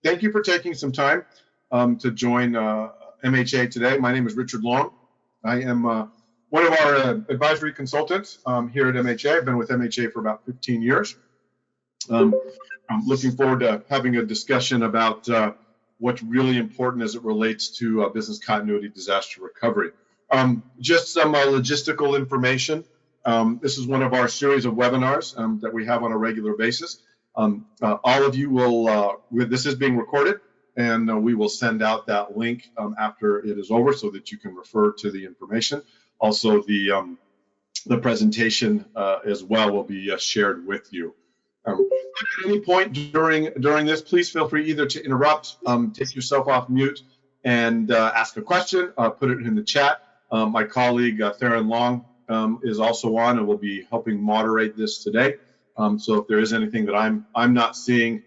Thank you for taking some time to join MHA today. My name is Richard Long. I am one of our advisory consultants here at MHA. I've been with MHA for about 15 years. I'm looking forward to having a discussion about what's really important as it relates to business continuity disaster recovery. Just some logistical information. This is one of our series of webinars that we have on a regular basis. All of you will, this is being recorded, and we will send out that link after it is over so that you can refer to the information. Also, the presentation as well will be shared with you. At any point during this, please feel free either to interrupt, take yourself off mute, and ask a question, put it in the chat. My colleague, Theron Long, is also on and will be helping moderate this today. So if there is anything that I'm not seeing,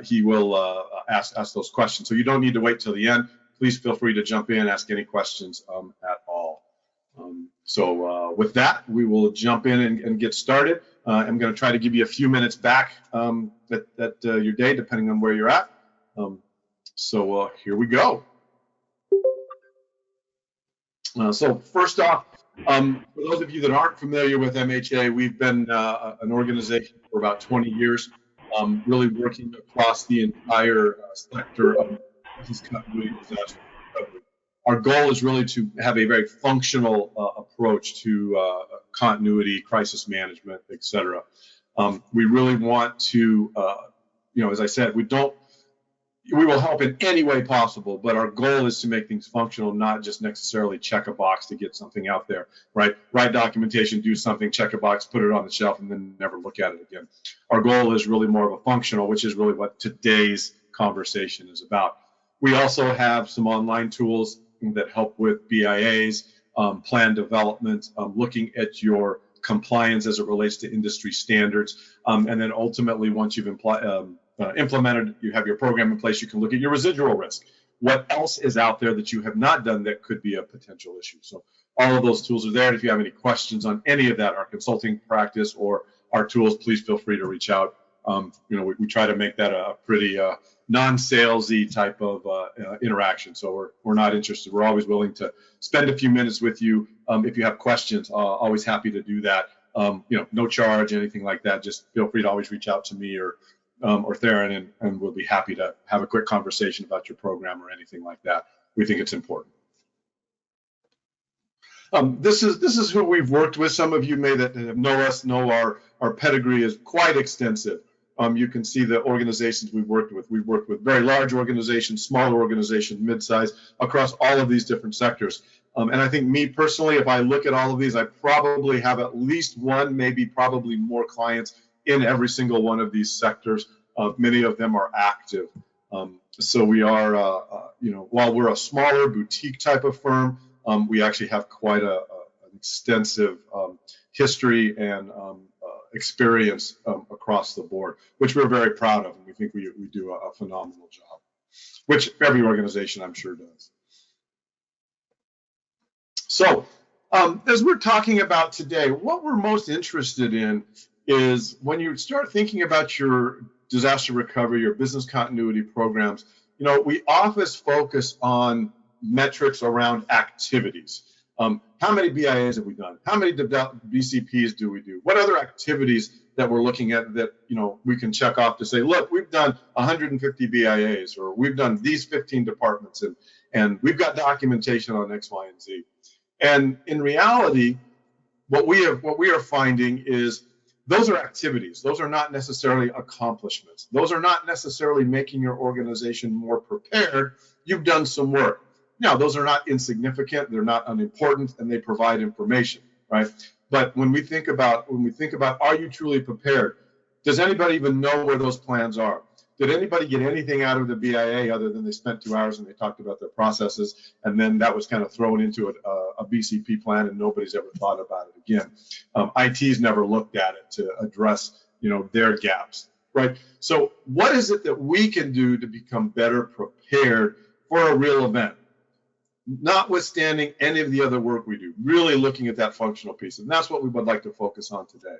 he will ask those questions. So you don't need to wait till the end. Please feel free to jump in, ask any questions at all. So with that, we will jump in and get started. I'm going to try to give you a few minutes back at your day, depending on where you're at. So here we go. So first off, for those of you that aren't familiar with MHA, we've been an organization for about 20 years, really working across the entire sector of business continuity disaster recovery. Our goal is really to have a very functional approach to continuity, crisis management, et cetera. We really want to, as I said, we will help in any way possible, but our goal is to make things functional, not just necessarily check a box to get something out there, right? Write documentation, do something, check a box, put it on the shelf, and then never look at it again. Our goal is really more of a functional, which is really what today's conversation is about. We also have some online tools that help with BIAs, plan development, looking at your compliance as it relates to industry standards, and then ultimately, once you've implemented, you have your program in place, you can look at your residual risk. What else is out there that you have not done that could be a potential issue? So all of those tools are there. And if you have any questions on any of that, our consulting practice or our tools, please feel free to reach out. We try to make that a pretty non-salesy type of interaction. So we're not interested. We're always willing to spend a few minutes with you. If you have questions, always happy to do that. No charge, anything like that. Just feel free to always reach out to me or Theron, and we'll be happy to have a quick conversation about your program or anything like that. We think it's important. This is who we've worked with. Some of you may that know us know our pedigree is quite extensive. You can see the organizations we've worked with. We've worked with very large organizations, smaller organizations, mid-size, across all of these different sectors. And I think me personally, if I look at all of these, I probably have at least one, maybe probably more clients in every single one of these sectors. Many of them are active. So we are, while we're a smaller boutique type of firm, we actually have quite an extensive history and experience across the board, which we're very proud of, and we think we do a phenomenal job, which every organization I'm sure does. So as we're talking about today, what we're most interested in is when you start thinking about your disaster recovery, your business continuity programs, we often focus on metrics around activities. How many BIAs have we done? How many BCPs do we do? What other activities that we're looking at that we can check off to say, look, we've done 150 BIAs, or we've done these 15 departments, and we've got documentation on X, Y, and Z. And in reality, what we are finding is those are activities. Those are not necessarily accomplishments. Those are not necessarily making your organization more prepared. You've done some work. Now, those are not insignificant. They're not unimportant, and they provide information, right? But when we think about are you truly prepared? Does anybody even know where those plans are? Did anybody get anything out of the BIA other than they spent 2 hours and they talked about their processes, and then that was kind of thrown into a BCP plan and nobody's ever thought about it again? IT's never looked at it to address their gaps, right? So what is it that we can do to become better prepared for a real event? Notwithstanding any of the other work we do, really looking at that functional piece, and that's what we would like to focus on today.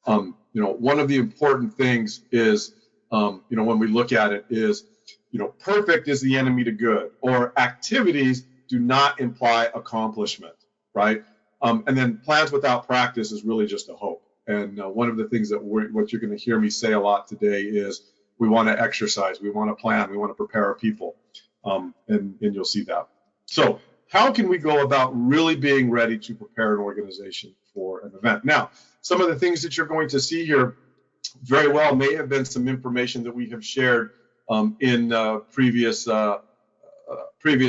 One of the important things is when we look at it is, perfect is the enemy to good, or activities do not imply accomplishment, right? And then plans without practice is really just a hope. And one of the things that what you're going to hear me say a lot today is we want to exercise, we want to plan, we want to prepare our people, and you'll see that. So how can we go about really being ready to prepare an organization for an event? Now, some of the things that you're going to see here very well may have been some information that we have shared in previous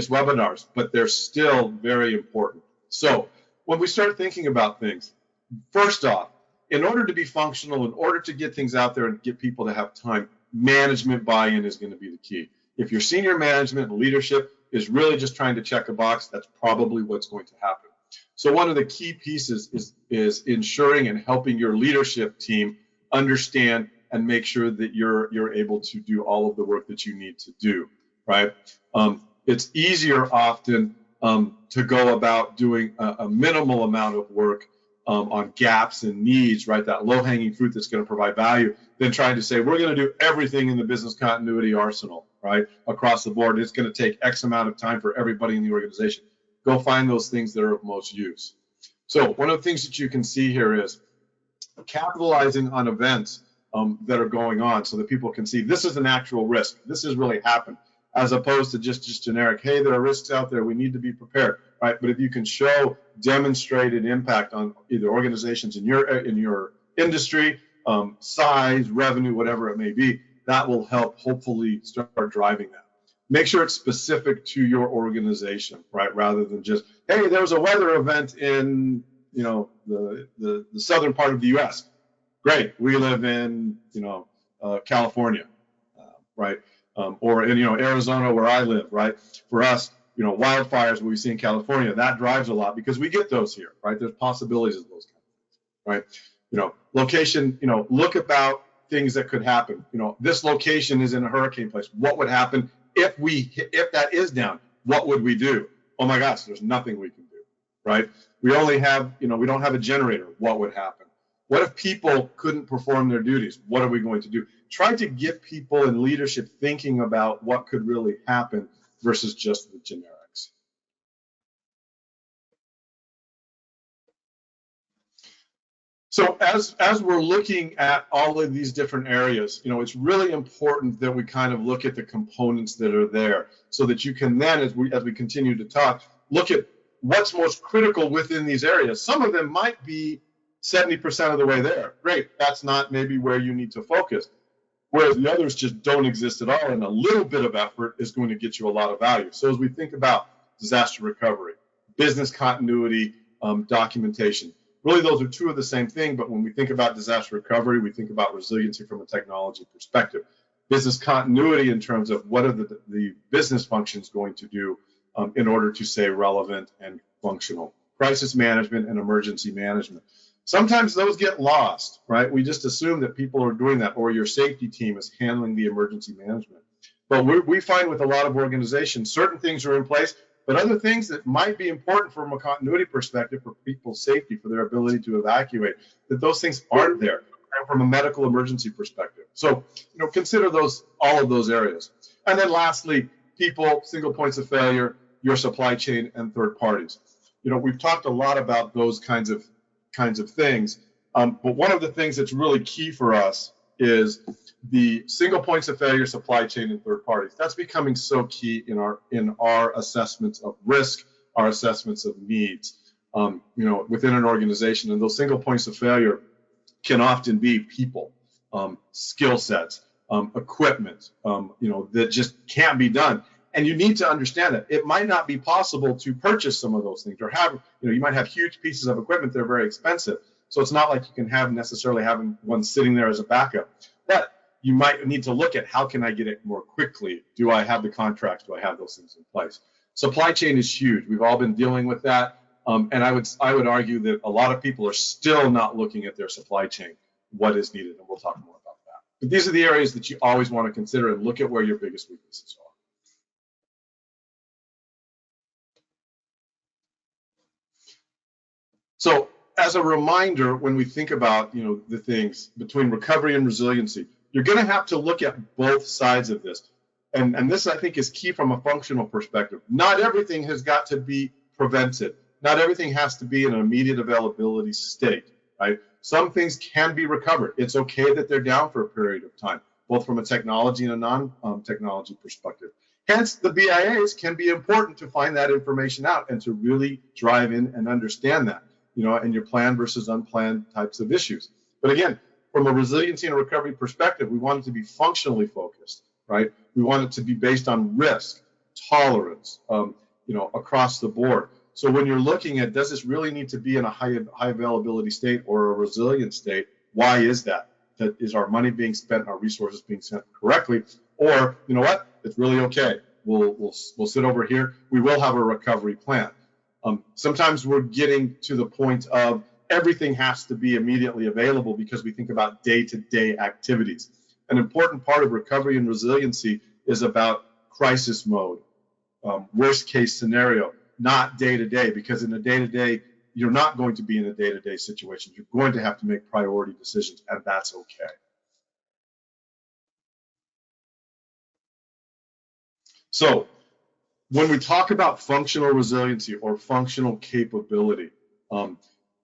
webinars, but they're still very important. So when we start thinking about things, first off, in order to be functional, in order to get things out there and get people to have time, management buy-in is going to be the key. If your senior management and leadership is really just trying to check a box, that's probably what's going to happen. So one of the key pieces is ensuring and helping your leadership team understand and make sure that you're able to do all of the work that you need to do, right? It's easier often to go about doing a minimal amount of work on gaps and needs, right? That low-hanging fruit that's going to provide value, than trying to say we're going to do everything in the business continuity arsenal, right? Across the board, it's going to take X amount of time for everybody in the organization. Go find those things that are of most use. So one of the things that you can see here is capitalizing on events that are going on so that people can see this is an actual risk. This has really happened, as opposed to just generic, hey, there are risks out there, we need to be prepared, right? But if you can show demonstrated impact on either organizations in your industry, size, revenue, whatever it may be, that will help hopefully start driving that. Make sure it's specific to your organization, right? Rather than just, hey, there was a weather event in the southern part of the U.S. Great, we live in California, right? Or in Arizona where I live, right? For us, wildfires we see in California, that drives a lot because we get those here, right? There's possibilities of those kind of things, right? Location, look about things that could happen. This location is in a hurricane place. What would happen if that is down? What would we do? Oh my gosh, there's nothing we can do, right? We only have, we don't have a generator. What would happen? What if people couldn't perform their duties? What are we going to do? Try to get people in leadership thinking about what could really happen versus just the generics. So as we're looking at all of these different areas, it's really important that we kind of look at the components that are there so that you can then, as we continue to talk, look at what's most critical within these areas. Some of them might be 70% of the way there. Great, that's not maybe where you need to focus. Whereas the others just don't exist at all, and a little bit of effort is going to get you a lot of value. So as we think about disaster recovery, business continuity, documentation, really those are two of the same thing, but when we think about disaster recovery, we think about resiliency from a technology perspective. Business continuity in terms of what are the business functions going to do in order to stay relevant and functional. Crisis management and emergency management. Sometimes those get lost, right? We just assume that people are doing that, or your safety team is handling the emergency management. But we find with a lot of organizations, certain things are in place, but other things that might be important from a continuity perspective for people's safety, for their ability to evacuate, that those things aren't there from a medical emergency perspective. So, consider all of those areas. And then lastly, people, single points of failure, your supply chain, and third parties. We've talked a lot about those kinds of things, but one of the things that's really key for us is the single points of failure, supply chain, and third parties. That's becoming so key in our assessments of risk, our assessments of needs, within an organization. And those single points of failure can often be people, skill sets, equipment, that just can't be done. And you need to understand that it might not be possible to purchase some of those things, or have, you might have huge pieces of equipment that are very expensive. So it's not like you can necessarily having one sitting there as a backup. But you might need to look at how can I get it more quickly? Do I have the contracts? Do I have those things in place? Supply chain is huge. We've all been dealing with that. And I would argue that a lot of people are still not looking at their supply chain, what is needed, and we'll talk more about that. But these are the areas that you always want to consider and look at where your biggest weaknesses are. So as a reminder, when we think about the things between recovery and resiliency, you're going to have to look at both sides of this. And this, I think, is key from a functional perspective. Not everything has got to be prevented. Not everything has to be in an immediate availability state, right? Some things can be recovered. It's okay that they're down for a period of time, both from a technology and a non-technology perspective. Hence, the BIAs can be important to find that information out and to really drive in and understand that, and your planned versus unplanned types of issues. But again, from a resiliency and a recovery perspective, we want it to be functionally focused, right? We want it to be based on risk, tolerance, across the board. So when you're looking at, does this really need to be in a high availability state or a resilient state? Why is that? Is our money being spent, our resources being spent correctly? Or, you know what? It's really okay. We'll sit over here. We will have a recovery plan. Sometimes we're getting to the point of everything has to be immediately available because we think about day-to-day activities. An important part of recovery and resiliency is about crisis mode, worst case scenario, not day-to-day, because in a day-to-day, you're not going to be in a day-to-day situation. You're going to have to make priority decisions, and that's okay. So when we talk about functional resiliency or functional capability,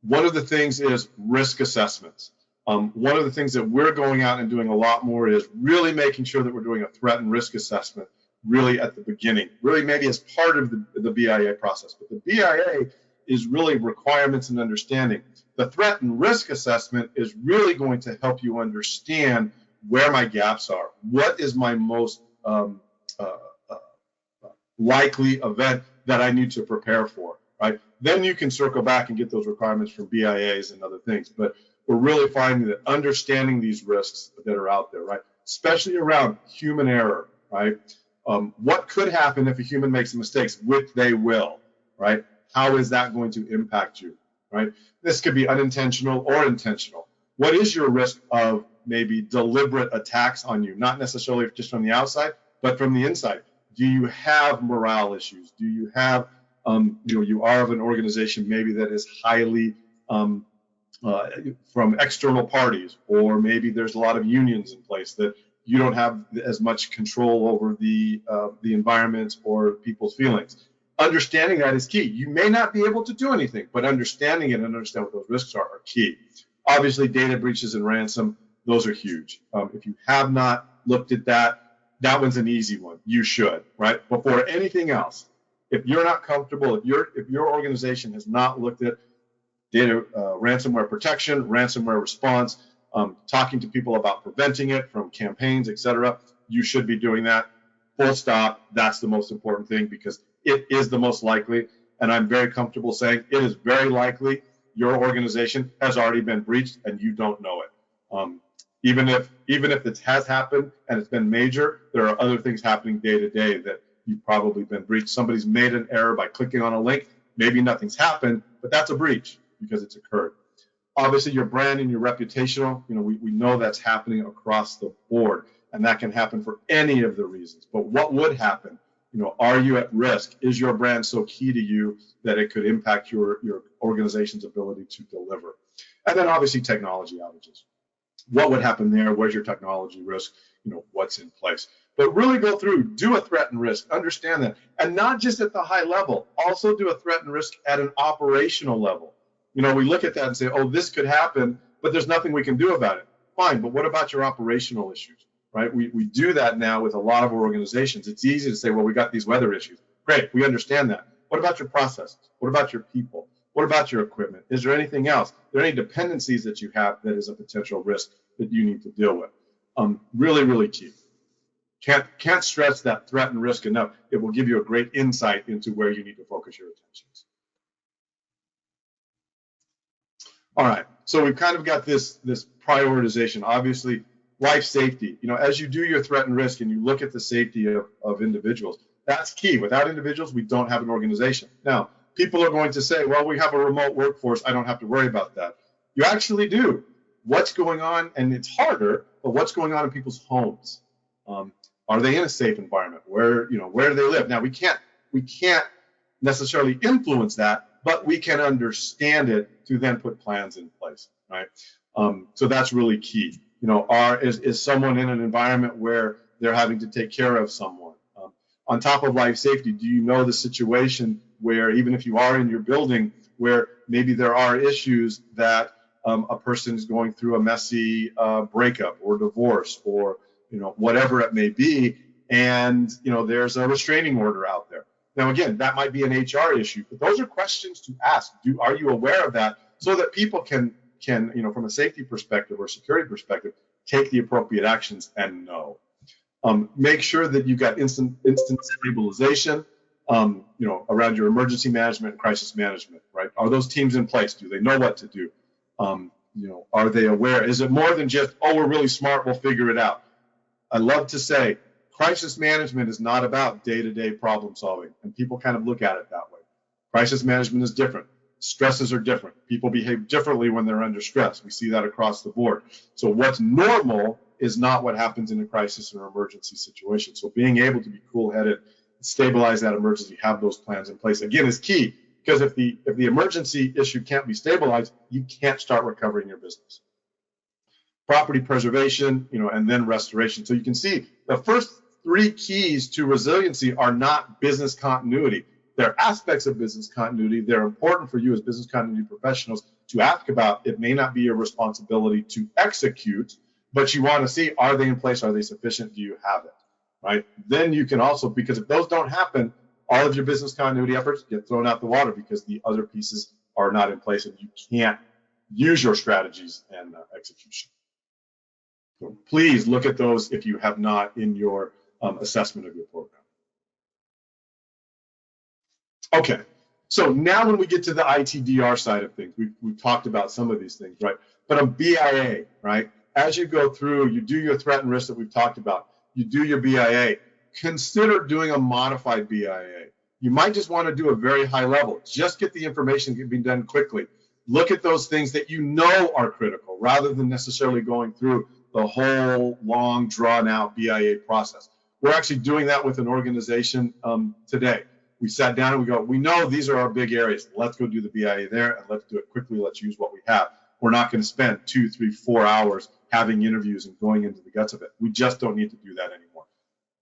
one of the things is risk assessments. One of the things that we're going out and doing a lot more is really making sure that we're doing a threat and risk assessment really at the beginning, really maybe as part of the BIA process. But the BIA is really requirements and understanding. The threat and risk assessment is really going to help you understand where my gaps are. What is my most likely event that I need to prepare for, right? Then you can circle back and get those requirements from BIAs and other things. But we're really finding that understanding these risks that are out there, right? Especially around human error, right? What could happen if a human makes mistakes, which they will, right? How is that going to impact you, right? This could be unintentional or intentional. What is your risk of maybe deliberate attacks on you? Not necessarily just from the outside, but from the inside. Do you have morale issues? Do you have, you are of an organization maybe that is highly from external parties, or maybe there's a lot of unions in place that you don't have as much control over the environment or people's feelings. Understanding that is key. You may not be able to do anything, but understanding it and understand what those risks are key. Obviously, data breaches and ransom, those are huge. If you have not looked at that, that one's an easy one. You should, right? Before anything else, if you're not comfortable, if your organization has not looked at data ransomware protection, ransomware response, talking to people about preventing it from campaigns, etc., you should be doing that. Full stop. That's the most important thing because it is the most likely, and I'm very comfortable saying it is very likely your organization has already been breached and you don't know it. Even if it has happened and it's been major, there are other things happening day to day that you've probably been breached. Somebody's made an error by clicking on a link. Maybe nothing's happened, but that's a breach because it's occurred. Obviously, your brand and your reputational, we know that's happening across the board, and that can happen for any of the reasons. But what would happen? Are you at risk? Is your brand so key to you that it could impact your organization's ability to deliver? And then obviously technology outages. What would happen there? Where's your technology risk? What's in place? But really go through, do a threat and risk, understand that. And not just at the high level, also do a threat and risk at an operational level. We look at that and say, oh, this could happen, but there's nothing we can do about it. Fine, but what about your operational issues, right? We do that now with a lot of organizations. It's easy to say, well, we got these weather issues. Great, we understand that. What about your processes? What about your people? What about your equipment? Is there anything else? Are there any dependencies that you have that is a potential risk that you need to deal with? Really, really key. Can't stress that threat and risk enough. It will give you a great insight into where you need to focus your attentions. All right, so we've kind of got this prioritization. Obviously, life safety. As you do your threat and risk and you look at the safety of individuals, that's key. Without individuals, we don't have an organization. Now, people are going to say, well, we have a remote workforce. I don't have to worry about that. You actually do. What's going on, and it's harder, but what's going on in people's homes? Are they in a safe environment? Where do they live? Now, we can't necessarily influence that, but we can understand it to then put plans in place, right? So that's really key. Is someone in an environment where they're having to take care of someone? On top of life safety, do you know the situation where even if you are in your building, where maybe there are issues that a person is going through a messy breakup or divorce or whatever it may be, and there's a restraining order out there. Now again, that might be an HR issue, but those are questions to ask. Are you aware of that, so that people can from a safety perspective or security perspective, take the appropriate actions and know. Make sure that you've got instant stabilization, around your emergency management and crisis management, right? Are those teams in place? Do they know what to do? Are they aware? Is it more than just, oh, we're really smart, we'll figure it out? I love to say, crisis management is not about day-to-day problem solving, and people kind of look at it that way. Crisis management is different. Stresses are different. People behave differently when they're under stress. We see that across the board. So what's normal is not what happens in a crisis or emergency situation. So being able to be cool-headed, stabilize that emergency, have those plans in place, again, is key. Because if the emergency issue can't be stabilized, you can't start recovering your business. Property preservation, and then restoration. So you can see the first three keys to resiliency are not business continuity. They're aspects of business continuity. They're important for you as business continuity professionals to ask about. It may not be your responsibility to execute, but you want to see, are they in place? Are they sufficient? Do you have it? Right? Then you can also, because if those don't happen, all of your business continuity efforts get thrown out the water because the other pieces are not in place and you can't use your strategies and execution. So please look at those if you have not in your assessment of your program. Okay, so now when we get to the ITDR side of things, we've talked about some of these things, right? But on BIA, right, as you go through, you do your threat and risk that we've talked about, you do your BIA, consider doing a modified BIA. You might just want to do a very high level, just get the information that can be done quickly. Look at those things that you know are critical, rather than necessarily going through the whole long, drawn-out BIA process. We're actually doing that with an organization today. We sat down and we go, we know these are our big areas. Let's go do the BIA there and let's do it quickly. Let's use what we have. We're not going to spend 2, 3, 4 hours having interviews and going into the guts of it. We just don't need to do that anymore.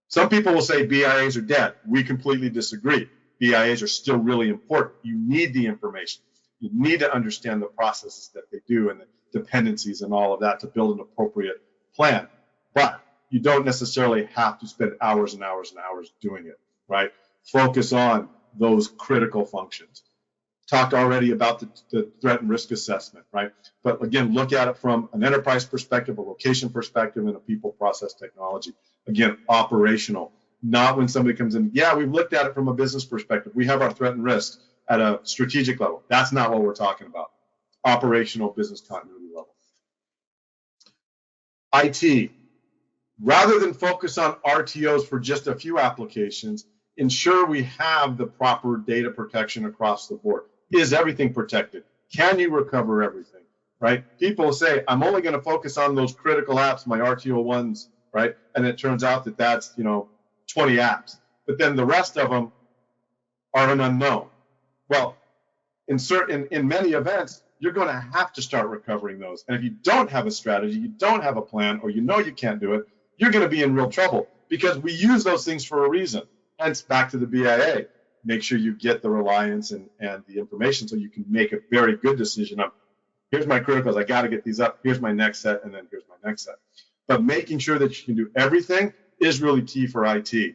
Some people will say BIAs are dead. We completely disagree. BIAs are still really important. You need the information. You need to understand the processes that they do and the dependencies and all of that to build an appropriate plan. But you don't necessarily have to spend hours and hours and hours doing it, right? Focus on those critical functions. Talked already about the threat and risk assessment, right? But again, look at it from an enterprise perspective, a location perspective, and a people process technology. Again, operational. Not when somebody comes in, yeah, we've looked at it from a business perspective. We have our threat and risk at a strategic level. That's not what we're talking about. Operational business continuity level. IT. Rather than focus on RTOs for just a few applications, ensure we have the proper data protection across the board. Is everything protected? Can you recover everything, right? People say, I'm only going to focus on those critical apps, my RTO ones, right? And it turns out that that's, 20 apps. But then the rest of them are an unknown. Well, in many events, you're going to have to start recovering those. And if you don't have a strategy, you don't have a plan, or you can't do it, you're going to be in real trouble because we use those things for a reason. Hence, back to the BIA. Make sure you get the reliance and the information so you can make a very good decision of, here's my criticals, I got to get these up, here's my next set, and then here's my next set. But making sure that you can do everything is really key for IT.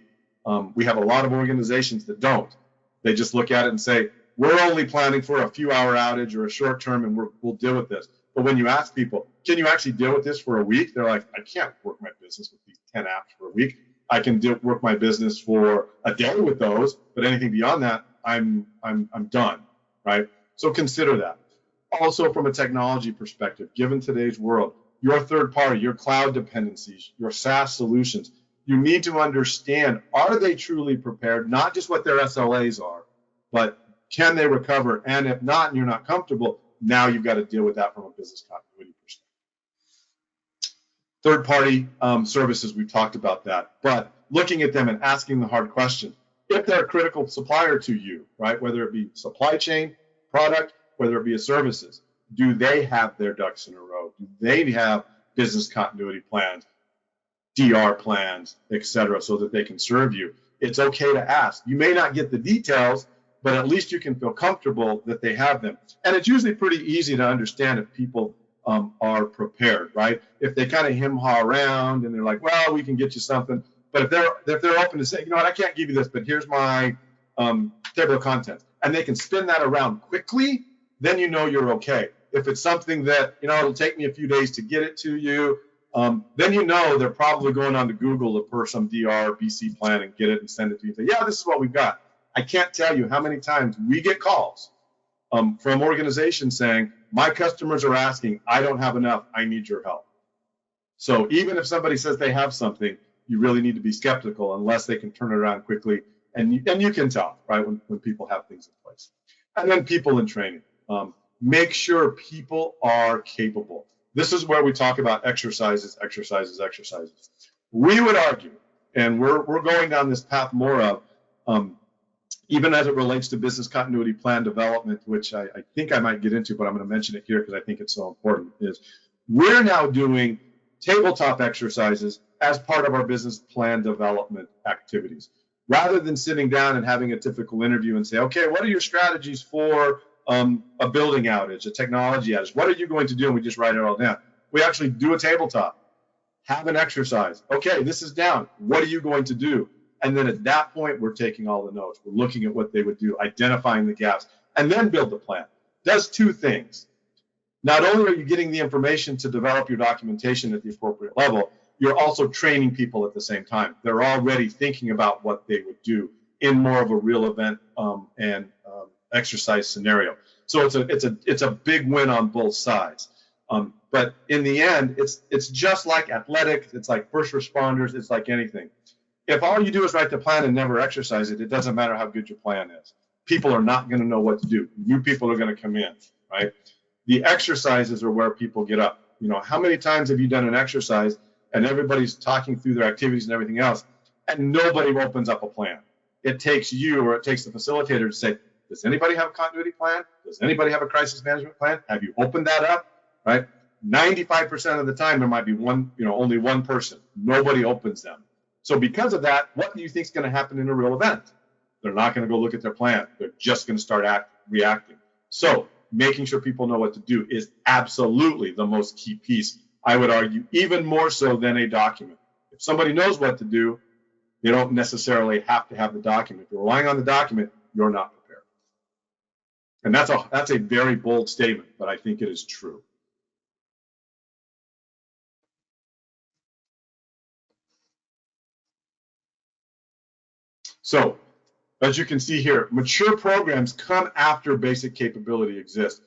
We have a lot of organizations that don't. They just look at it and say, we're only planning for a few-hour outage or a short term, and we'll deal with this. But when you ask people, can you actually deal with this for a week? They're like, I can't work my business with these 10 apps for a week. I can work my business for a day with those, but anything beyond that, I'm done, right? So consider that. Also, from a technology perspective, given today's world, your third party, your cloud dependencies, your SaaS solutions, you need to understand, are they truly prepared? Not just what their SLAs are, but can they recover? And if not, and you're not comfortable, now you've got to deal with that from a business continuity perspective. Third-party services, we've talked about that, but looking at them and asking the hard question, if they're a critical supplier to you, right, whether it be supply chain, product, whether it be a services, do they have their ducks in a row? Do they have business continuity plans, DR plans, etc., so that they can serve you. It's okay to ask. You may not get the details, but at least you can feel comfortable that they have them. And it's usually pretty easy to understand if people are prepared, right? If they kind of hem-haw around and they're like, well, we can get you something. But if they're open to say, you know what, I can't give you this, but here's my table of contents, and they can spin that around quickly, then you know you're okay. If it's something that, you know, it'll take me a few days to get it to you, then you know they're probably going on to Google to per some DR or BC plan and get it and send it to you. Say, yeah, this is what we've got. I can't tell you how many times we get calls from organizations saying, my customers are asking, I don't have enough, I need your help. So even if somebody says they have something, you really need to be skeptical unless they can turn it around quickly. And you can tell, right, when people have things in place. And then people in training. Make sure people are capable. This is where we talk about exercises. We would argue, and we're going down this path more of, even as it relates to business continuity plan development, which I think I might get into, but I'm going to mention it here because I think it's so important, is we're now doing tabletop exercises as part of our business plan development activities. Rather than sitting down and having a typical interview and say, okay, what are your strategies for a building outage, a technology outage? What are you going to do? And we just write it all down. We actually do a tabletop, have an exercise. Okay, this is down. What are you going to do? And then at that point, we're taking all the notes. We're looking at what they would do, identifying the gaps, and then build the plan. Does two things. Not only are you getting the information to develop your documentation at the appropriate level, you're also training people at the same time. They're already thinking about what they would do in more of a real event and exercise scenario. So it's a big win on both sides. But in the end, it's just like athletics. It's like first responders. It's like anything. If all you do is write the plan and never exercise it, it doesn't matter how good your plan is. People are not going to know what to do. New people are going to come in, right? The exercises are where people get up. You know, how many times have you done an exercise and everybody's talking through their activities and everything else, and nobody opens up a plan? It takes you, or it takes the facilitator to say, does anybody have a continuity plan? Does anybody have a crisis management plan? Have you opened that up, right? 95% of the time, there might be only one person. Nobody opens them. So because of that, what do you think is going to happen in a real event? They're not going to go look at their plan. They're just going to start reacting. So making sure people know what to do is absolutely the most key piece. I would argue even more so than a document. If somebody knows what to do, they don't necessarily have to have the document. If you're relying on the document, you're not prepared. And that's a very bold statement, but I think it is true. So, as you can see here, mature programs come after basic capability exists.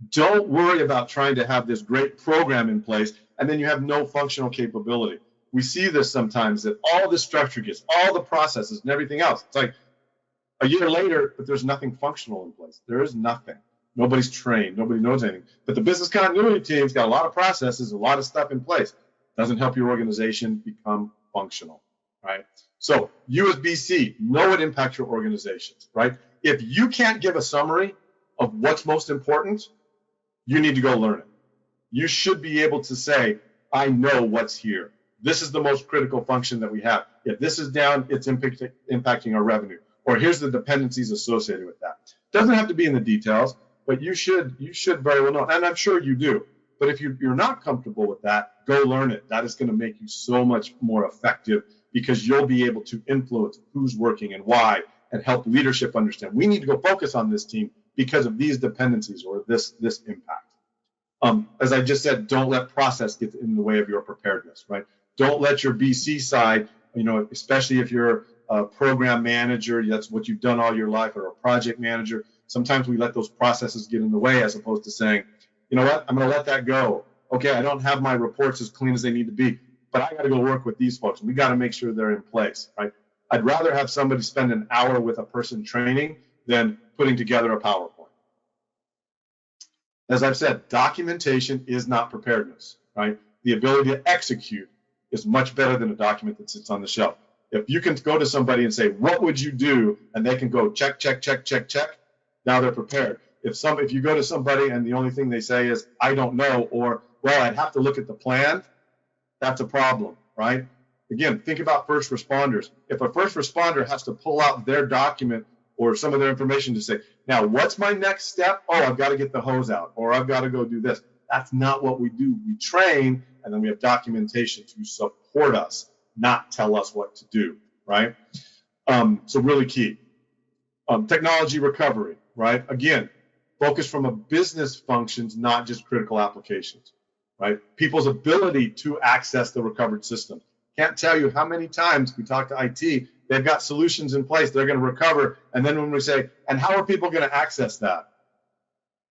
Don't worry about trying to have this great program in place and then you have no functional capability. We see this sometimes, that all the structure gets, all the processes and everything else. It's like a year later, but there's nothing functional in place. There is nothing. Nobody's trained. Nobody knows anything. But the business continuity team's got a lot of processes, a lot of stuff in place. Doesn't help your organization become functional, right? So you as BC know it impacts your organizations, right? If you can't give a summary of what's most important, you need to go learn it. You should be able to say, I know what's here. This is the most critical function that we have. If this is down, it's impacting our revenue. Or here's the dependencies associated with that. Doesn't have to be in the details, but you should very well know. And I'm sure you do. But if you're not comfortable with that, go learn it. That is going to make you so much more effective because you'll be able to influence who's working and why and help leadership understand. We need to go focus on this team because of these dependencies or this impact. As I just said, don't let process get in the way of your preparedness, right? Don't let your BC side, especially if you're a program manager, that's what you've done all your life, or a project manager. Sometimes we let those processes get in the way as opposed to saying, you know what, I'm going to let that go. Okay, I don't have my reports as clean as they need to be, but I got to go work with these folks. We got to make sure they're in place, right? I'd rather have somebody spend an hour with a person training than putting together a PowerPoint. As I've said, documentation is not preparedness, right? The ability to execute is much better than a document that sits on the shelf. If you can go to somebody and say, what would you do? And they can go check, check, check, check, check. Now they're prepared. If you go to somebody and the only thing they say is, I don't know, or, well, I'd have to look at the plan, that's a problem, right? Again, think about first responders. If a first responder has to pull out their document or some of their information to say, now what's my next step? Oh, I've got to get the hose out, or I've got to go do this. That's not what we do. We train, and then we have documentation to support us, not tell us what to do, right? So really key. Technology recovery, right? Again, focus from a business functions, not just critical applications, right? People's ability to access the recovered system. Can't tell you how many times we talk to IT, they've got solutions in place, they're going to recover, and then when we say, and how are people going to access that?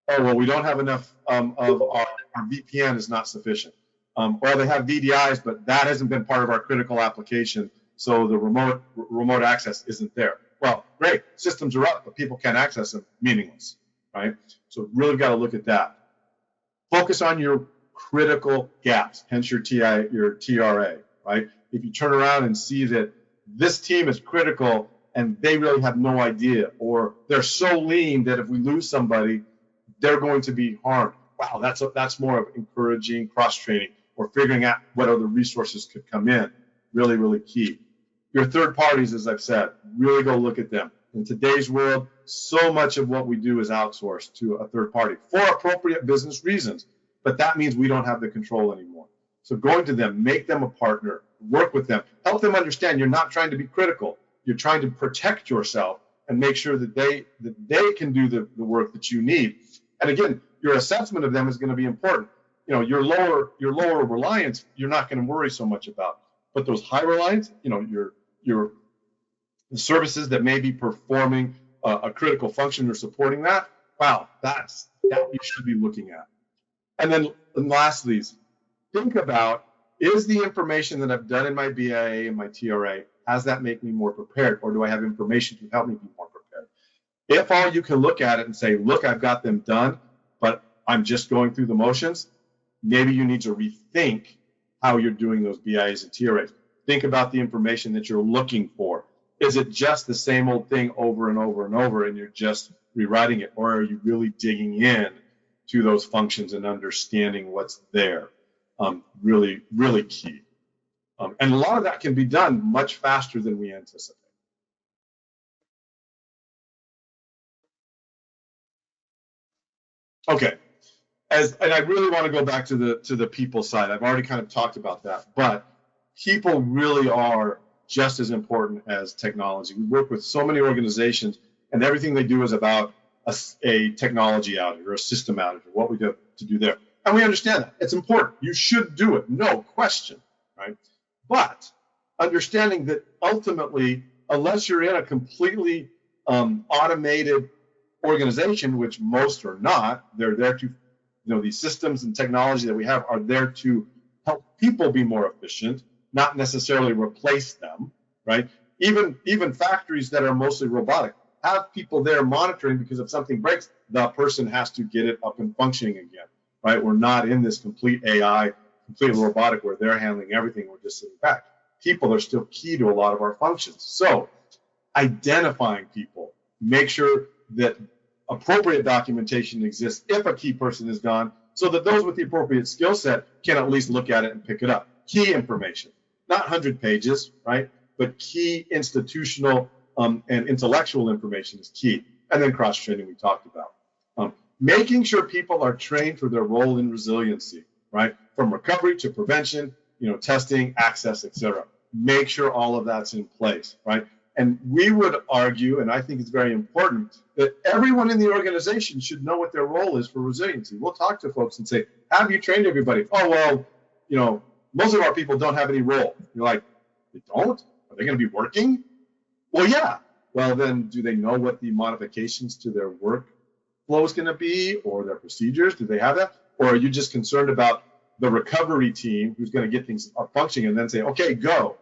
Oh, well, we don't have enough of our VPN is not sufficient. Or they have VDIs, but that hasn't been part of our critical application, so the remote access isn't there. Well, great, systems are up, but people can't access them, meaningless, right? So really got to look at that. Focus on your critical gaps, hence your TRA, right? If you turn around and see that this team is critical and they really have no idea, or they're so lean that if we lose somebody, they're going to be harmed. Wow, that's more of encouraging cross-training or figuring out what other resources could come in. Really, really key. Your third parties, as I've said, really go look at them. In today's world, so much of what we do is outsourced to a third party for appropriate business reasons, but that means we don't have the control anymore. So going to them, make them a partner, work with them, help them understand you're not trying to be critical. You're trying to protect yourself and make sure that they can do the work that you need. And again, your assessment of them is going to be important. You know, your lower reliance, you're not going to worry so much about. But those high reliance, you know, your services that may be performing a critical function or supporting that, wow, that you should be looking at. And lastly, think about, is the information that I've done in my BIA and my TRA, has that make me more prepared, or do I have information to help me be more prepared? If all you can look at it and say, look, I've got them done, but I'm just going through the motions, maybe you need to rethink how you're doing those BIAs and TRAs. Think about the information that you're looking for. Is it just the same old thing over and over and over, and you're just rewriting it, or are you really digging in to those functions and understanding what's there? Really, really key. And a lot of that can be done much faster than we anticipate. Okay, and I really want to go back to the people side. I've already kind of talked about that, but people really are just as important as technology. We work with so many organizations, and everything they do is about a technology outage or a system outage or what we do to do there. And we understand that. It's important. You should do it, no question, right? But understanding that ultimately, unless you're in a completely automated organization, which most are not, they're there to, these systems and technology that we have are there to help people be more efficient, not necessarily replace them, right? Even factories that are mostly robotic have people there monitoring, because if something breaks, the person has to get it up and functioning again, right? We're not in this complete AI, completely robotic where they're handling everything, we're just sitting back. People are still key to a lot of our functions. So identifying people, make sure that appropriate documentation exists if a key person is gone, so that those with the appropriate skill set can at least look at it and pick it up. Key information, not 100 pages, right? But key institutional and intellectual information is key. And then cross-training we talked about. Making sure people are trained for their role in resiliency, right? From recovery to prevention, testing, access, etc. Make sure all of that's in place, right? And we would argue, and I think it's very important, that everyone in the organization should know what their role is for resiliency. We'll talk to folks and say, have you trained everybody? Oh, well, most of our people don't have any role. You're like, they don't? Are they going to be working? Well, yeah. Well, then do they know what the modifications to their workflow is going to be, or their procedures? Do they have that? Or are you just concerned about the recovery team who's going to get things functioning and then say, okay, go,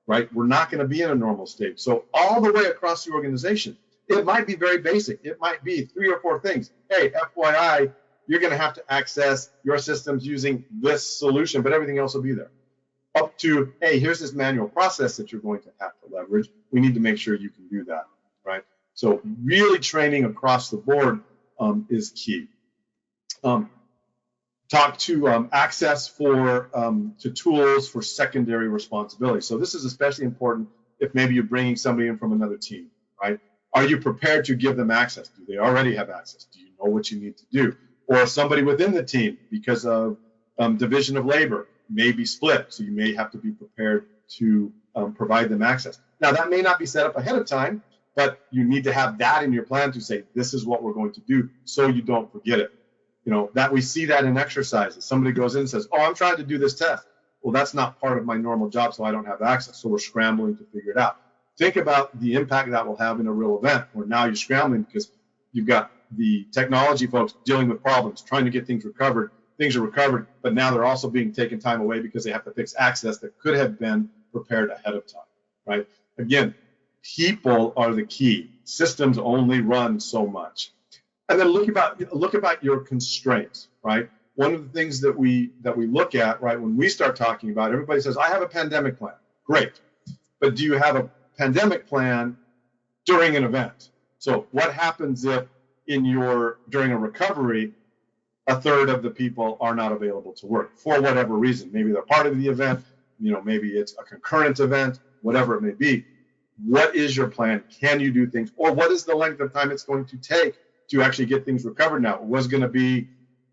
right? We're not going to be in a normal state. So all the way across the organization, it might be very basic. It might be 3 or 4 things. Hey, FYI, you're going to have to access your systems using this solution, but everything else will be there. Up to, hey, here's this manual process that you're going to have to leverage. We need to make sure you can do that, right? So really training across the board is key. Talk to access to tools for secondary responsibility. So this is especially important if maybe you're bringing somebody in from another team, right? Are you prepared to give them access? Do they already have access? Do you know what you need to do? Or somebody within the team, because of division of labor, may be split, so you may have to be prepared to provide them access. Now, that may not be set up ahead of time, but you need to have that in your plan to say, this is what we're going to do, so you don't forget it. You know, that we see that in exercises. Somebody goes in and says, oh, I'm trying to do this test. Well, that's not part of my normal job, so I don't have access. So we're scrambling to figure it out. Think about the impact that will have in a real event where now you're scrambling because you've got the technology folks dealing with problems, trying to get things recovered. Things are recovered, but now they're also being taken time away because they have to fix access that could have been prepared ahead of time, right? Again, people are the key. Systems only run so much. And then look about your constraints, right? One of the things that we look at, right, when we start talking about, everybody says, I have a pandemic plan. Great. But do you have a pandemic plan during an event? So what happens if during a recovery, a third of the people are not available to work for whatever reason? Maybe they're part of the event, maybe it's a concurrent event, whatever it may be. What is your plan? Can you do things? Or what is the length of time it's going to take to actually get things recovered now? It was going to be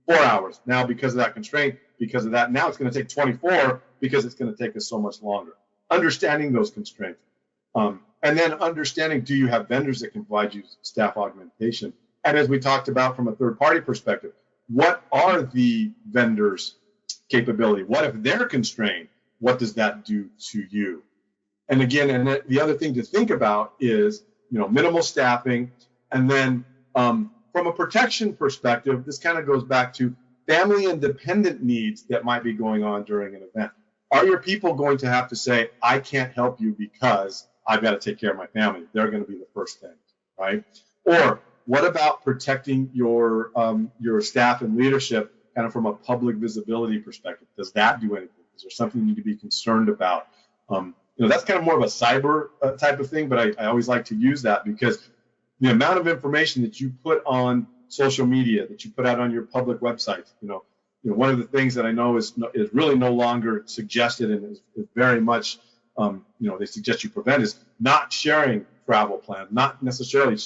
4 hours. Now, because of that constraint, because of that, now it's going to take 24 because it's going to take us so much longer. Understanding those constraints. And then understanding, do you have vendors that can provide you staff augmentation? And as we talked about from a third-party perspective, what are the vendors' capability? What if they're constrained? What does that do to you? And again, and the other thing to think about is, minimal staffing. And then from a protection perspective, this kind of goes back to family and dependent needs that might be going on during an event. Are your people going to have to say, I can't help you because I've got to take care of my family? They're going to be the first thing, right? Or what about protecting your staff and leadership kind of from a public visibility perspective? Does that do anything? Is there something you need to be concerned about? That's kind of more of a cyber type of thing, but I always like to use that because the amount of information that you put on social media, that you put out on your public websites, one of the things that I know is really no longer suggested and is very much, they suggest you prevent is not sharing travel plans, not necessarily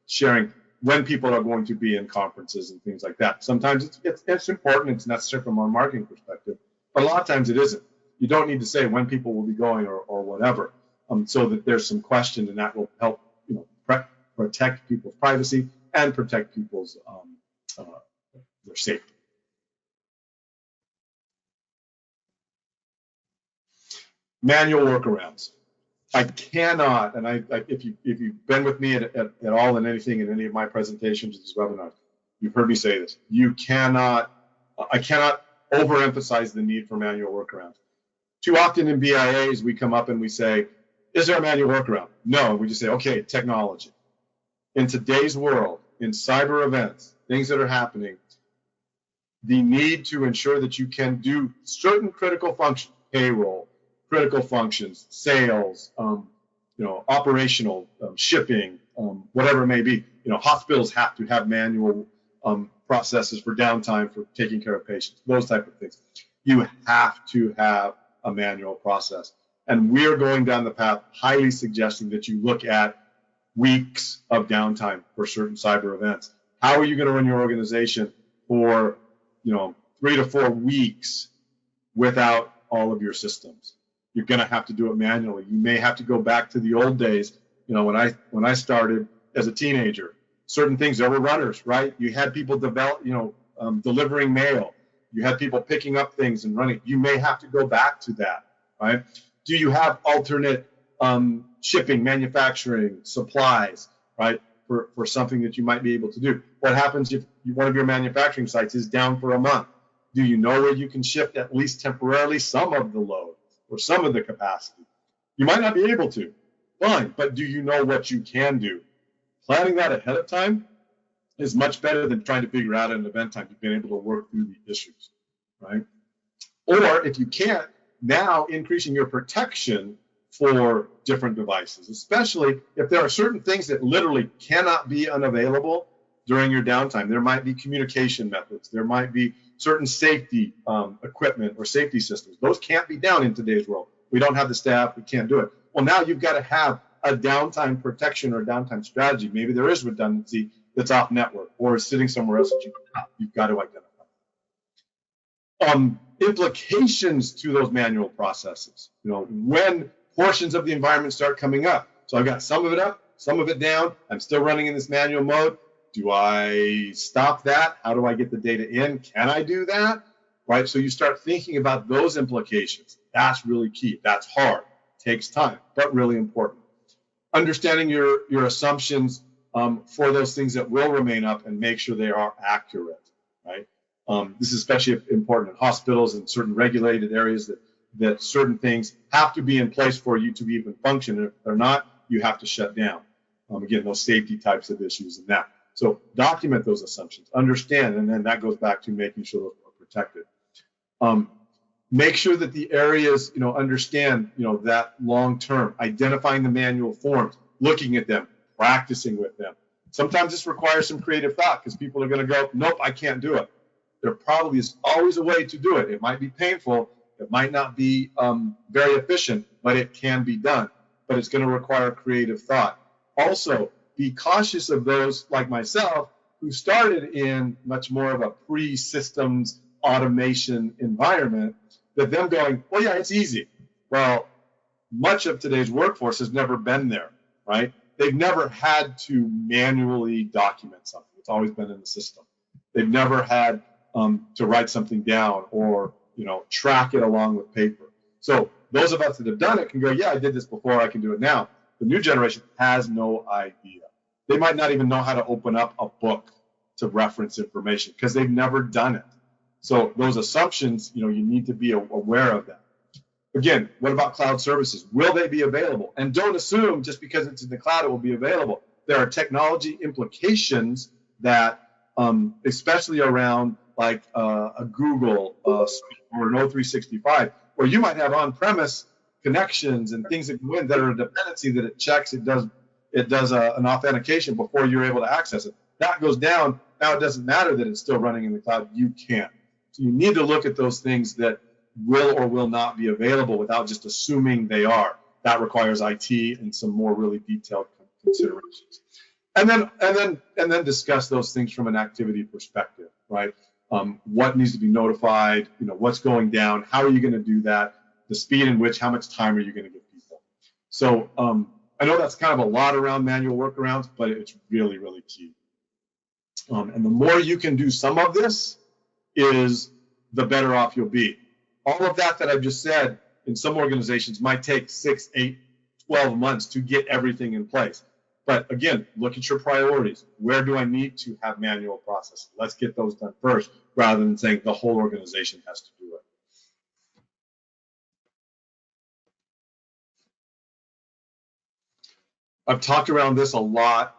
sharing when people are going to be in conferences and things like that. Sometimes it's important, it's necessary from a marketing perspective, but a lot of times it isn't. You don't need to say when people will be going or whatever, so that there's some question, and that will help protect people's privacy and protect people's their safety. Manual workarounds. I cannot, and if you've been with me at all in anything in any of my presentations, this webinar, you've heard me say this. I cannot overemphasize the need for manual workarounds. Too often in BIAs, we come up and we say, is there a manual workaround? No, we just say, okay, technology. In today's world, in cyber events, things that are happening, the need to ensure that you can do certain critical functions, payroll, critical functions, sales, operational, shipping, whatever it may be. Hospitals have to have manual processes for downtime, for taking care of patients, those type of things. You have to have a manual process. And we're going down the path highly suggesting that you look at weeks of downtime for certain cyber events. How are you going to run your organization for 3 to 4 weeks without all of your systems? You're going to have to do it manually. You may have to go back to the old days. When I started as a teenager, certain things, there were runners, right? You had people delivering mail. You had people picking up things and running. You may have to go back to that, right? Do you have alternate shipping, manufacturing, supplies, right, for something that you might be able to do? What happens if one of your manufacturing sites is down for a month? Do you know where you can shift at least temporarily some of the load or some of the capacity? You might not be able to, fine, but do you know what you can do? Planning that ahead of time is much better than trying to figure out at an event time. You've been able to work through the issues, right? Or if you can't, now increasing your protection for different devices, especially if there are certain things that literally cannot be unavailable during your downtime. There might be communication methods. There might be certain safety equipment or safety systems. Those can't be down in today's world. We don't have the staff, we can't do it. Well, now you've got to have a downtime protection or downtime strategy. Maybe there is redundancy that's off network or is sitting somewhere else that you've got to identify. Implications to those manual processes. When portions of the environment start coming up. So I've got some of it up, some of it down. I'm still running in this manual mode. Do I stop that? How do I get the data in? Can I do that? Right? So you start thinking about those implications. That's really key. That's hard. Takes time, but really important. Understanding your assumptions for those things that will remain up and make sure they are accurate, right? This is especially important in hospitals and certain regulated areas that certain things have to be in place for you to even function. And if they're not, you have to shut down. Again, those safety types of issues and that. So document those assumptions, understand, and then that goes back to making sure those are protected. Make sure that the areas, understand, that long term, identifying the manual forms, looking at them, practicing with them. Sometimes this requires some creative thought because people are going to go, nope, I can't do it. There probably is always a way to do it. It might be painful. It might not be very efficient, but it can be done. But it's going to require creative thought. Also, be cautious of those like myself who started in much more of a pre-systems automation environment, that them going, well, yeah, it's easy. Well, much of today's workforce has never been there, right? They've never had to manually document something. It's always been in the system. They've never had to write something down or track it along with paper. So those of us that have done it can go, yeah, I did this before, I can do it now. The new generation has no idea. They might not even know how to open up a book to reference information because they've never done it. So those assumptions, you need to be aware of that. Again, what about cloud services? Will they be available? And don't assume just because it's in the cloud it will be available. There are technology implications that, especially around like a Google or an O365, where you might have on-premise connections and things that go in that are a dependency that it checks, it does an authentication before you're able to access it. That goes down. Now it doesn't matter that it's still running in the cloud. You can't. So you need to look at those things that will or will not be available without just assuming they are. That requires IT and some more really detailed considerations. And then discuss those things from an activity perspective, right? What needs to be notified, what's going down, how are you going to do that, the speed in which, how much time are you going to give people. So I know that's kind of a lot around manual workarounds, but it's really, really key. And the more you can do some of this, is the better off you'll be. All of that I've just said in some organizations might take 6, 8, 12 months to get everything in place. But again, look at your priorities. Where do I need to have manual processes? Let's get those done first, rather than saying the whole organization has to do it. I've talked around this a lot,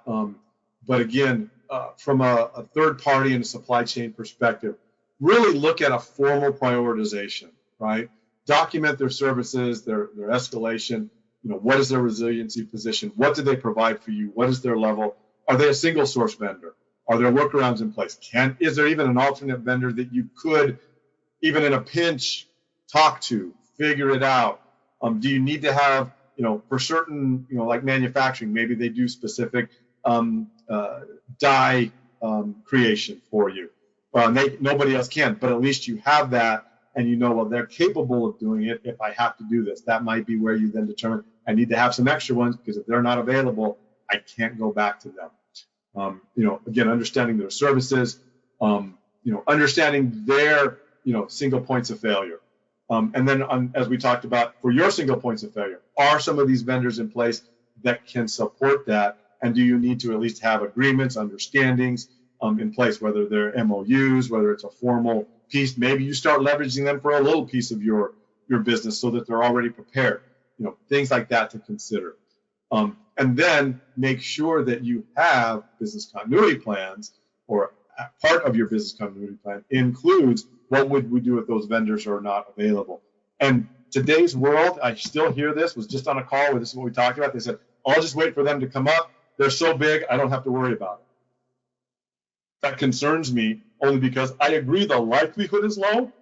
but again, from a third party and a supply chain perspective, really look at a formal prioritization, right? Document their services, their escalation. What is their resiliency position? What do they provide for you? What is their level? Are they a single source vendor? Are there workarounds in place? Is there even an alternate vendor that you could, even in a pinch, talk to, figure it out? Do you need to have, for certain, like manufacturing, maybe they do specific die creation for you. Well, nobody else can, but at least you have that, and well, they're capable of doing it if I have to do this. That might be where you then determine I need to have some extra ones, because if they're not available, I can't go back to them. Again, understanding their services, understanding their, single points of failure. And then, as we talked about, for your single points of failure, are some of these vendors in place that can support that? And do you need to at least have agreements, understandings in place, whether they're MOUs, whether it's a formal piece? Maybe you start leveraging them for a little piece of your business so that they're already prepared. Things like that to consider. And then make sure that you have business continuity plans, or part of your business continuity plan includes what would we do if those vendors are not available. And today's world, I still hear this, was just on a call where this is what we talked about. They said, I'll just wait for them to come up. They're so big, I don't have to worry about it. That concerns me only because I agree the likelihood is low,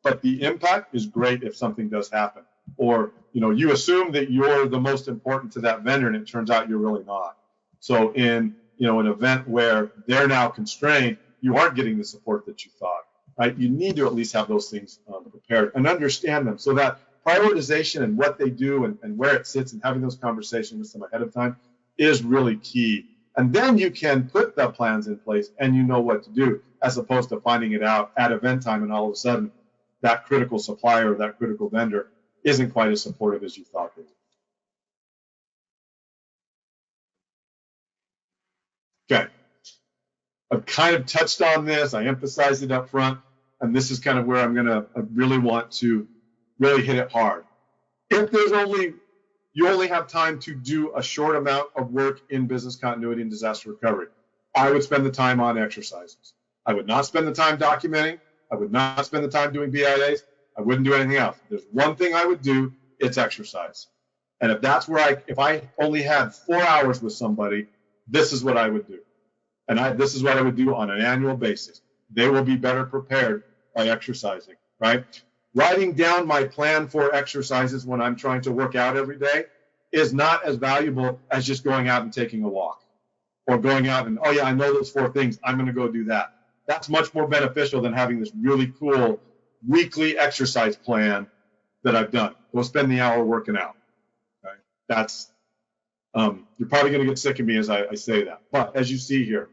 but the impact is great if something does happen. Or, you assume that you're the most important to that vendor, and it turns out you're really not. So in, an event where they're now constrained, you aren't getting the support that you thought, right? You need to at least have those things prepared and understand them, so that prioritization and what they do and where it sits and having those conversations with them ahead of time is really key. And then you can put the plans in place and you know what to do, as opposed to finding it out at event time and all of a sudden that critical supplier or that critical vendor isn't quite as supportive as you thought they would. Okay. I've kind of touched on this. I emphasized it up front, and this is kind of where I really want to really hit it hard. If you only have time to do a short amount of work in business continuity and disaster recovery, I would spend the time on exercises. I would not spend the time documenting. I would not spend the time doing BIAs. I wouldn't do anything else. There's one thing I would do, it's exercise. And if that's where if I only had 4 hours with somebody, this is what I would do. And this is what I would do on an annual basis. They will be better prepared by exercising, right? Writing down my plan for exercises when I'm trying to work out every day is not as valuable as just going out and taking a walk, or going out and, oh yeah, I know those 4 things, I'm going to go do that. That's much more beneficial than having this really cool weekly exercise plan that I've done. Go spend the hour working out. Okay? That's you're probably going to get sick of me as I say that. But as you see here,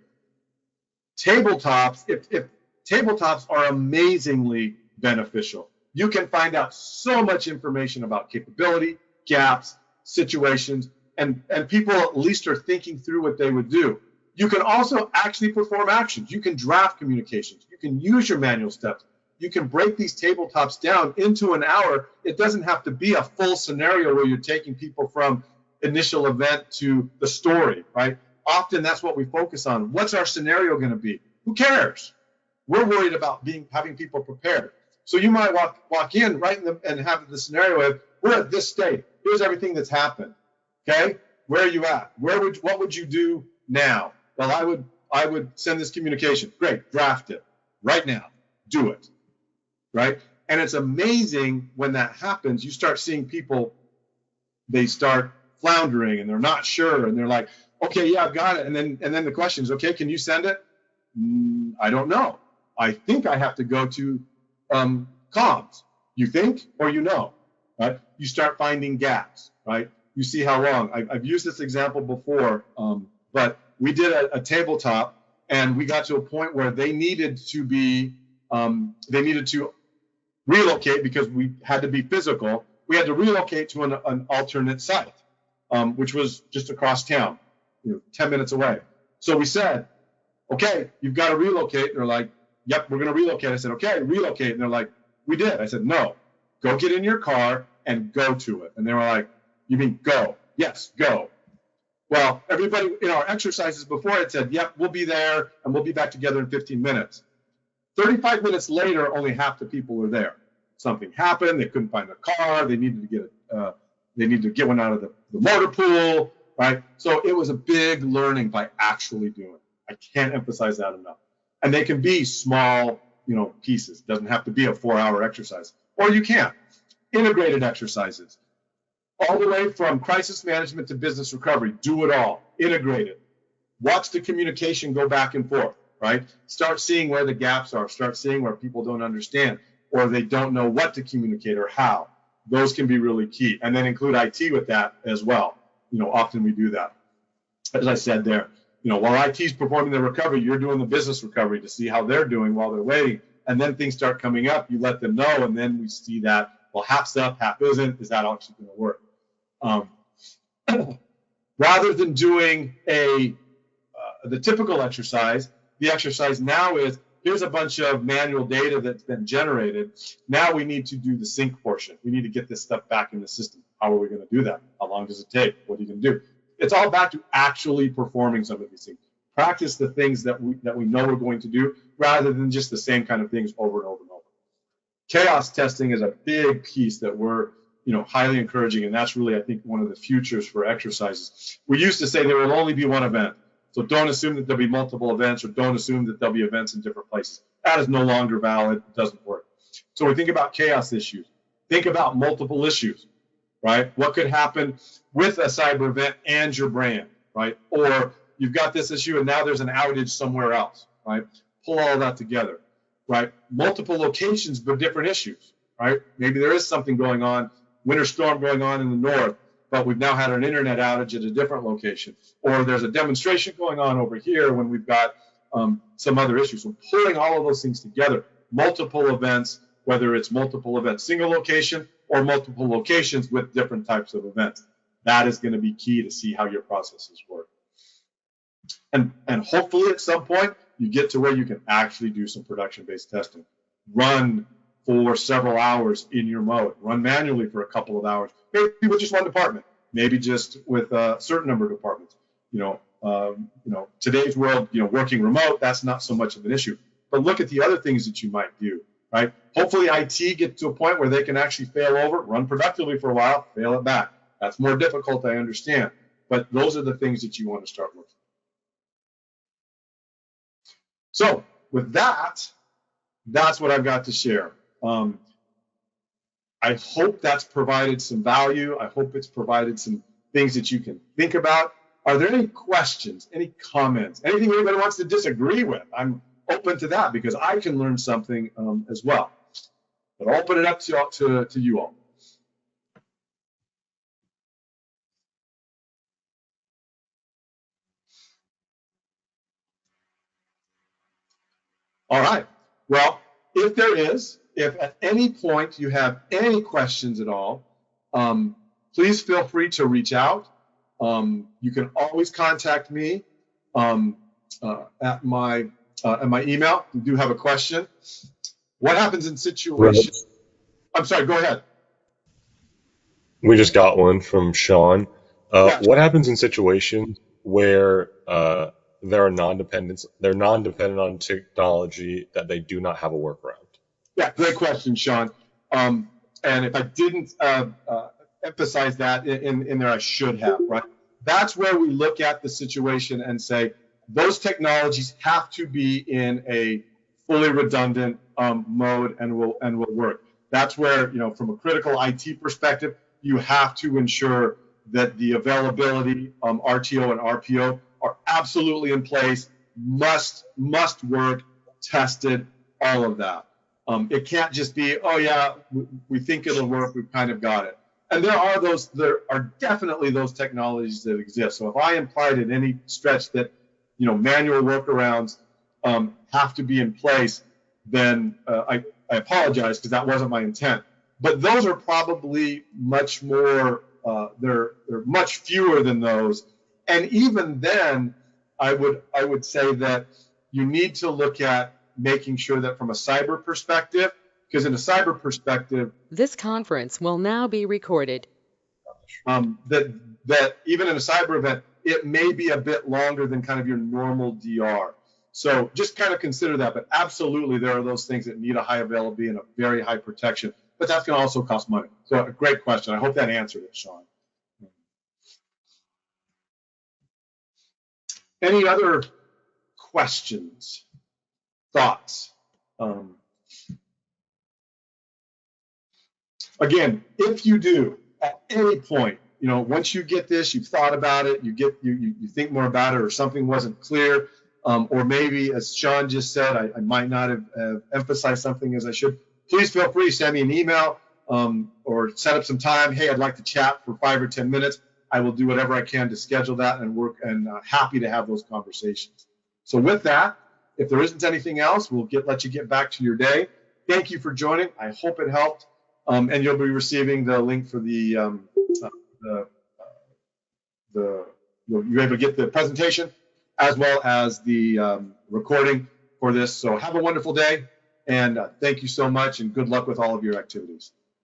tabletops, if tabletops are amazingly beneficial. You can find out so much information about capability, gaps, situations, and people at least are thinking through what they would do. You can also actually perform actions. You can draft communications. You can use your manual steps. You can break these tabletops down into an hour. It doesn't have to be a full scenario where you're taking people from initial event to the story, right? Often that's what we focus on. What's our scenario going to be? Who cares? We're worried about having people prepared. So you might walk in right and have the scenario of, we're at this state. Here's everything that's happened. Okay, where are you at? What would you do now? Well, I would send this communication. Great, draft it right now. Do it, right? And it's amazing when that happens. You start seeing people, they start floundering and they're not sure, and they're like, okay, yeah, I've got it. And then the question is, okay, can you send it? I don't know. I think I have to go to comms. You think or you know, right? You start finding gaps, right? You see how long. I've used this example before, but we did a tabletop, and we got to a point where they needed to relocate because we had to be physical. We had to relocate to an alternate site, which was just across town, 10 minutes away. So we said, okay, you've got to relocate. And they're like, yep, we're going to relocate. I said, okay, relocate. And they're like, we did. I said, no, go get in your car and go to it. And they were like, you mean go? Yes, go. Well, everybody in our exercises before it said, yep, we'll be there and we'll be back together in 15 minutes. 35 minutes later, only half the people were there. Something happened. They couldn't find their car. They needed to get one out of the motor pool, right? So it was a big learning by actually doing it. I can't emphasize that enough. And they can be small, pieces. It doesn't have to be a 4-hour exercise. Or you can. Integrated exercises. All the way from crisis management to business recovery. Do it all. Integrate it. Watch the communication go back and forth, right? Start seeing where the gaps are. Start seeing where people don't understand or they don't know what to communicate or how. Those can be really key. And then include IT with that as well. Often we do that. As I said there, while IT is performing the recovery, you're doing the business recovery to see how they're doing while they're waiting. And then things start coming up. You let them know, and then we see that, well, half's up, half isn't. Is that actually going to work? Rather than doing the typical exercise, the exercise now is, here's a bunch of manual data that's been generated. Now we need to do the sync portion. We need to get this stuff back in the system. How are we going to do that? How long does it take? What are you going to do? It's all back to actually performing some of these things. Practice the things that we know we're going to do, rather than just the same kind of things over and over and over. Chaos testing is a big piece that we're highly encouraging, and that's really, I think, one of the futures for exercises. We used to say there will only be one event. So don't assume that there'll be multiple events, or don't assume that there'll be events in different places. That is no longer valid. It doesn't work. So we think about chaos issues. Think about multiple issues, right? What could happen with a cyber event and your brand, right? Or you've got this issue and now there's an outage somewhere else, right? Pull all of that together, right? Multiple locations, but different issues, right? Maybe there is something going on, winter storm going on in the north, but we've now had an internet outage at a different location. Or there's a demonstration going on over here when we've got some other issues. So pulling all of those things together, multiple events, whether it's multiple events, single location, or multiple locations with different types of events. That is going to be key to see how your processes work. And hopefully at some point, you get to where you can actually do some production-based testing. Run for several hours in your mode. Run manually for a couple of hours. Maybe with just one department. Maybe just with a certain number of departments. Today's world, working remote, that's not so much of an issue. But look at the other things that you might do, right? Hopefully IT gets to a point where they can actually fail over, run productively for a while, fail it back. That's more difficult, I understand. But those are the things that you want to start looking. So with that, that's what I've got to share. I hope that's provided some value. I hope it's provided some things that you can think about. Are there any questions, any comments, anything anybody wants to disagree with? I'm open to that because I can learn something as well. But I'll open it up to you all. All right. Well, if at any point you have any questions at all, please feel free to reach out. You can always contact me at my email. If you do have a question. What happens in situations? I'm sorry, go ahead. We just got one from Sean. Yeah. What happens in situations where they're non-dependent on technology that they do not have a workaround? Yeah, great question, Sean. And if I didn't emphasize that in there, I should have, right? That's where we look at the situation and say, those technologies have to be in a fully redundant mode and will work. That's where, from a critical IT perspective, you have to ensure that the availability, RTO and RPO, are absolutely in place, must work, tested, all of that. It can't just be, oh yeah, we think it'll work, we've kind of got it. And there are definitely those technologies that exist. So if I implied at any stretch that, manual workarounds have to be in place, then I apologize because that wasn't my intent. But those are probably much more, they're much fewer than those. And even then, I would say that you need to look at making sure that from a cyber perspective, because in a cyber perspective, this conference will now be recorded. That even in a cyber event, it may be a bit longer than kind of your normal DR. So just kind of consider that. But absolutely, there are those things that need a high availability and a very high protection. But that's going to also cost money. So a great question. I hope that answered it, Sean. Any other questions, thoughts? Again, if you do, at any point, once you get this, you've thought about it, you think more about it, or something wasn't clear, or maybe, as Sean just said, I might not have emphasized something as I should. Please feel free to send me an email or set up some time. Hey, I'd like to chat for 5 or 10 minutes. I will do whatever I can to schedule that and work, and happy to have those conversations. So with that, if there isn't anything else, we'll let you get back to your day. Thank you for joining. I hope it helped. And you'll be receiving the link for you're able to get the presentation as well as the recording for this. So have a wonderful day, and thank you so much, and good luck with all of your activities.